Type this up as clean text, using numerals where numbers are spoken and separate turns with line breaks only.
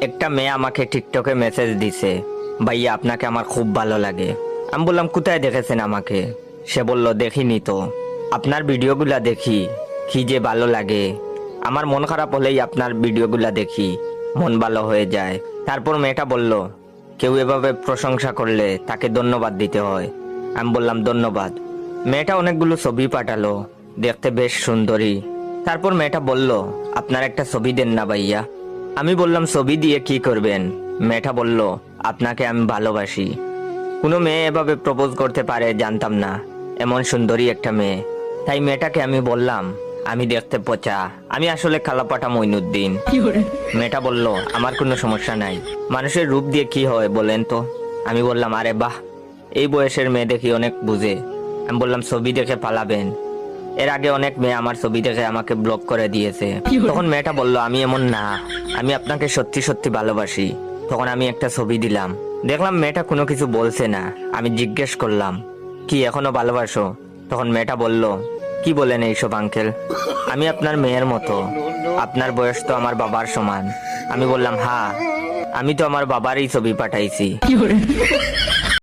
একটা মেয়ে আমাকে টিকটকে মেসেজ দিছে, ভাইয়া আপনাকে আমার খুব ভালো লাগে। আমি বললাম কোথায় দেখেছেন আমাকে? সে বলল দেখিনি তো, আপনার ভিডিওগুলা দেখি, কি যে ভালো লাগে। আমার মন খারাপ হলেই আপনার ভিডিওগুলা দেখি, মন ভালো হয়ে যায়। তারপর মেয়েটা বলল, কেউ এভাবে প্রশংসা করলে তাকে ধন্যবাদ দিতে হয়। আমি বললাম ধন্যবাদ। মেয়েটা অনেকগুলো ছবি পাঠালো, দেখতে বেশ সুন্দরী। তারপর মেয়েটা বলল, আপনার একটা ছবি দেন না ভাইয়া। আমি বললাম ছবি দিয়ে কি করবেন? মেয়েটা বলল, আপনাকে আমি ভালোবাসি। কোনো মেয়ে এভাবে প্রপোজ করতে পারে জানতাম না, এমন সুন্দরী একটা মেয়ে। তাই মেয়েটাকে আমি বললাম, আমি দেখতে পচা, আমি আসলে কালাপাটা মইনুদ্দিন। মেয়েটা বলল, আমার কোনো সমস্যা নাই, মানুষের রূপ দিয়ে কি হয় বলেন তো? আমি বললাম, আরে বাহ, এই বয়সের মেয়ে দেখি অনেক বুঝে। আমি বললাম ছবি দেখে পালাবেন? এর আগে অনেক মেয়ে আমার ছবি দেখে আমাকে ব্লক করে দিয়েছে। তখন মেয়েটা বলল, আমি এমন না, আমি আপনাকে সত্যি সত্যি ভালোবাসি। তখন আমি একটা ছবি দিলাম, দেখলাম মেয়েটা কোনো কিছু বলছে না। আমি জিজ্ঞেস করলাম, কি এখনো ভালোবাসো? তখন মেয়েটা বলল, কি বলেন এইসব আঙ্কেল, আমি আপনার মেয়ের মতো, আপনার বয়স তো আমার বাবার সমান। আমি বললাম, হ্যাঁ, আমি তো আমার বাবারই ছবি পাঠাইছি।